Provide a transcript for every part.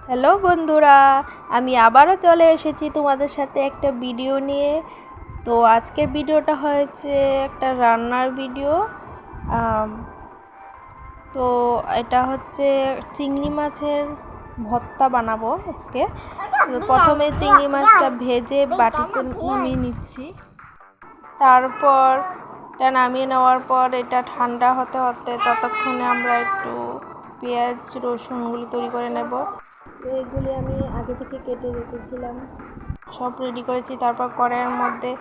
Hello বন্ধুরা, আমি আবারও চলে এসেছি তোমাদের সাথে একটা ভিডিও নিয়ে। তো আজকের ভিডিওটা হয়েছে একটা রান্নার ভিডিও। তো এটা হচ্ছে চিংড়ি মাছের ভর্তা বানাবো আজকে। তো প্রথমে চিংড়ি মাছটা ভেজে বাটিতে নামিয়ে নিচ্ছি। তারপর এটা নামিয়ে নেওয়ার পর এটা ঠান্ডা হতে হতে ততক্ষণে আমরা একটু পেঁয়াজ রসুনগুলি তৈরি করে নেব। তো এগুলি আমি আগে থেকে কেটে রেখেছিলাম, সব রেডি করেছি। তারপর কড়াইয়ের মধ্যে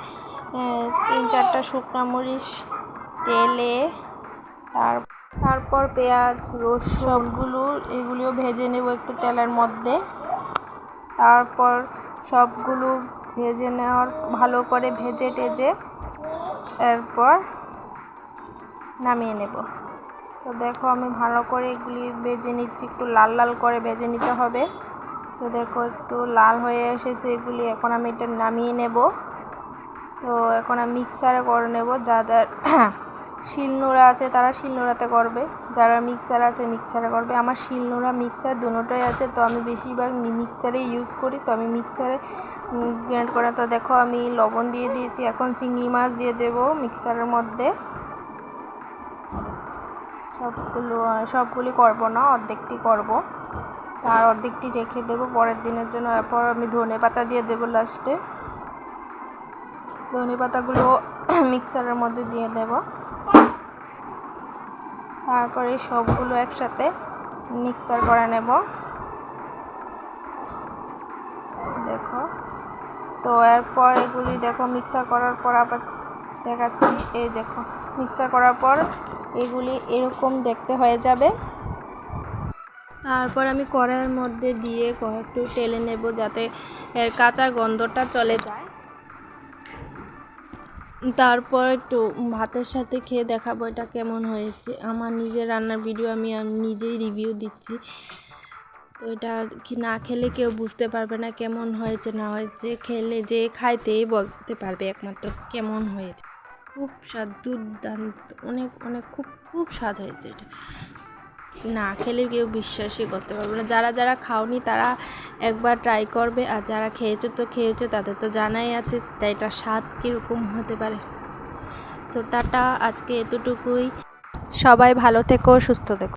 3-4টা শুকনো মরিচ তেলে, তারপর পেঁয়াজ রসুন সবগুলো এগুলিও ভেজে নেব একটু তেলের মধ্যে। তারপর সবগুলো ভেজে নেওয়ার ভালো করে ভেজে টেজে এরপর নামিয়ে নেব। তো দেখো আমি ভালো করে এগুলি ভেজে নিচ্ছি, একটু লাল লাল করে ভেজে নিতে হবে। তো দেখো একটু লাল হয়ে এসেছে এগুলি, এখন আমি এটা নামিয়ে নেব। তো এখন আমি মিক্সারে করে নেব। যাদের শিলনোড়া আছে তারা শিলনোড়াতে করবে, যারা মিক্সার আছে মিক্সারে করবে। আমার শিলনোড়া মিক্সার দুটোই আছে, তো আমি বেশিরভাগ মিক্সারে ইউজ করি। তো আমি মিক্সারে গ্রাইন্ড করে। তো দেখো আমি লবণ দিয়ে দিয়েছি, এখন চিংড়ি মাছ দিয়ে দেব মিক্সারের মধ্যে। সবগুলি করব না, অর্ধেকটি করব, আর অর্ধেকটি রেখে দেব পরের দিনের জন্য। এরপর আমি ধনে পাতা দিয়ে দেব লাস্টে। ধনে পাতাগুলো মিক্সারের মধ্যে দিয়ে দেব। তারপরে সবগুলো একসাথে মিক্সার করে নেব। দেখো তো এরপর এগুলি দেখো মিক্সার করার পর আবার দেখাচ্ছি। এই দেখো মিক্সার করার পর এগুলি এরকম দেখতে হয়ে যাবে। তারপর আমি কড়াইয়ের মধ্যে দিয়ে একটু টেলে নেব যাতে এর কাঁচা গন্ধটা চলে যায়। তারপর একটু ভাতের সাথে খেয়ে দেখাবো এটা কেমন হয়েছে। আমার নিজের রান্নার ভিডিও আমি নিজেই রিভিউ দিচ্ছি। তো এটা না খেলে কেউ বুঝতে পারবে না কেমন হয়েছে না হয়েছে, খেলে যে খাইতেই বলতে পারবে একমাত্র কেমন হয়েছে। খুব স্বাদ, দুর্দান্ত, অনেক অনেক খুব খুব স্বাদ হয়েছে। এটা না খেলে কেউ বিশ্বাসই করতে পারবে না। যারা যারা খাওনি তারা একবার ট্রাই করবে, আর যারা খেয়েছো তো খেয়েছো, তাদের তো জানাই আছে তাই এটা স্বাদ কীরকম হতে পারে। তো টাটা, আজকে এতটুকুই। সবাই ভালো থেকো, সুস্থ থেকো।